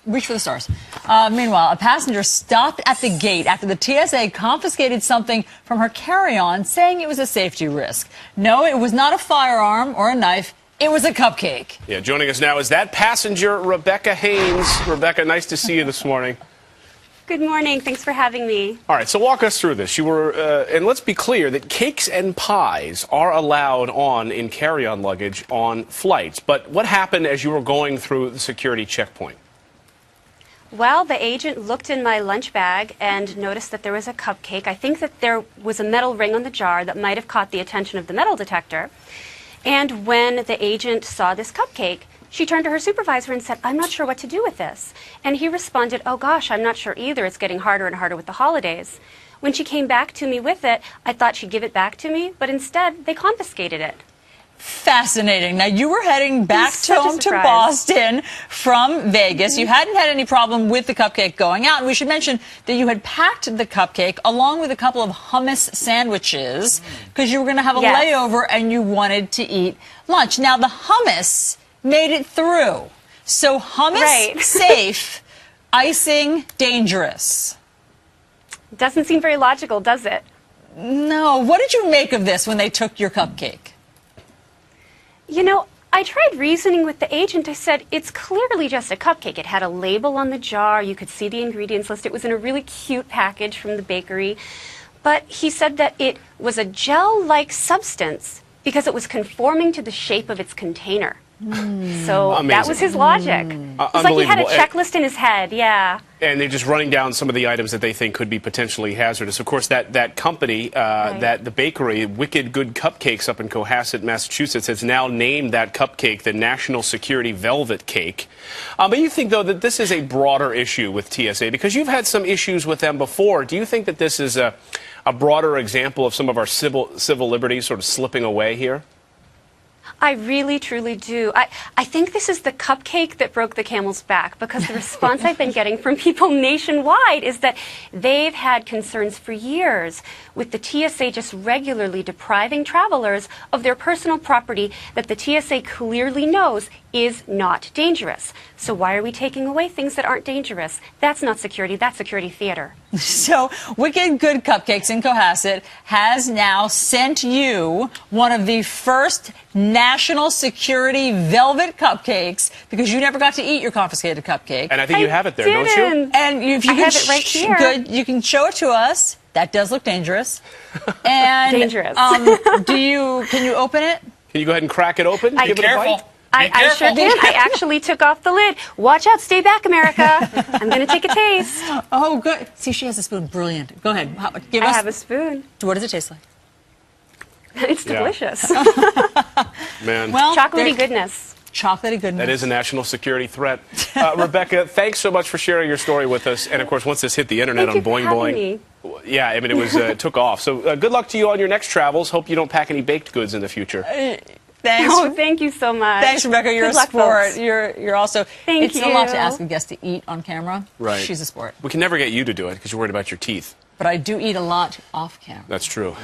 Reach for the stars. Meanwhile, a passenger stopped at the gate after the TSA confiscated something from her carry-on, saying it was a safety risk. No, it was not a firearm or a knife. It was a cupcake. Yeah, joining us now is that passenger, Rebecca Haynes. Rebecca, nice to see you this morning. Good morning. Thanks for having me. All right, so walk us through this. You were, and let's be clear that cakes and pies are allowed in carry-on luggage on flights. But what happened as you were going through the security checkpoint? Well, the agent looked in my lunch bag and noticed that there was a cupcake. I think that there was a metal ring on the jar that might have caught the attention of the metal detector. And when the agent saw this cupcake, she turned to her supervisor and said, "I'm not sure what to do with this." And he responded, "Oh gosh, I'm not sure either. It's getting harder and harder with the holidays." When she came back to me with it, I thought she'd give it back to me, but instead they confiscated it. Fascinating. Now, you were heading back home to Boston from Vegas. You hadn't had any problem with the cupcake going out. And we should mention that you had packed the cupcake along with a couple of hummus sandwiches because you were going to have a layover and you wanted to eat lunch. Now, the hummus made it through. So hummus, safe, icing, dangerous. Doesn't seem very logical, does it? No. What did you make of this when they took your cupcake? You know, I tried reasoning with the agent. I said, it's clearly just a cupcake. It had a label on the jar. You could see the ingredients list. It was in a really cute package from the bakery. But he said that it was a gel-like substance because it was conforming to the shape of its container. So that was his logic. It's like he had a checklist in his head, And they're just running down some of the items that they think could be potentially hazardous. Of course, that company, the bakery, Wicked Good Cupcakes up in Cohasset, Massachusetts, has now named that cupcake the National Security Velvet Cake. But you think, though, that this is a broader issue with TSA because you've had some issues with them before. Do you think that this is a broader example of some of our civil liberties sort of slipping away here? I really, truly do. I think this is the cupcake that broke the camel's back because the response I've been getting from people nationwide is that they've had concerns for years with the TSA just regularly depriving travelers of their personal property that the TSA clearly knows is not dangerous. So why are we taking away things that aren't dangerous? That's not security, that's security theater. So Wicked Good Cupcakes in Cohasset has now sent you one of the first national security velvet cupcakes because you never got to eat your confiscated cupcake. And I think you have it there, don't you? And if you have it right here. Good, you can show it to us. That does look dangerous. And dangerous. Can you open it? Can you go ahead and crack it open? Be careful. I sure did. I actually took off the lid. Watch out, stay back, America. I'm going to take a taste. Oh, good. See, she has a spoon. Brilliant. Go ahead. I have a spoon. What does it taste like? It's delicious. Man. Well, chocolatey goodness. Chocolatey goodness. That is a national security threat. Rebecca, thanks so much for sharing your story with us. And, of course, once this hit the internet on Boing Boing. Yeah, I mean, it took off. So good luck to you on your next travels. Hope you don't pack any baked goods in the future. Thanks. Oh, thank you so much. Thanks, Rebecca. You're Good a luck, sport. folks. You're also. Thank you. It's a lot to ask a guest to eat on camera. Right. She's a sport. We can never get you to do it because you're worried about your teeth. But I do eat a lot off camera. That's true.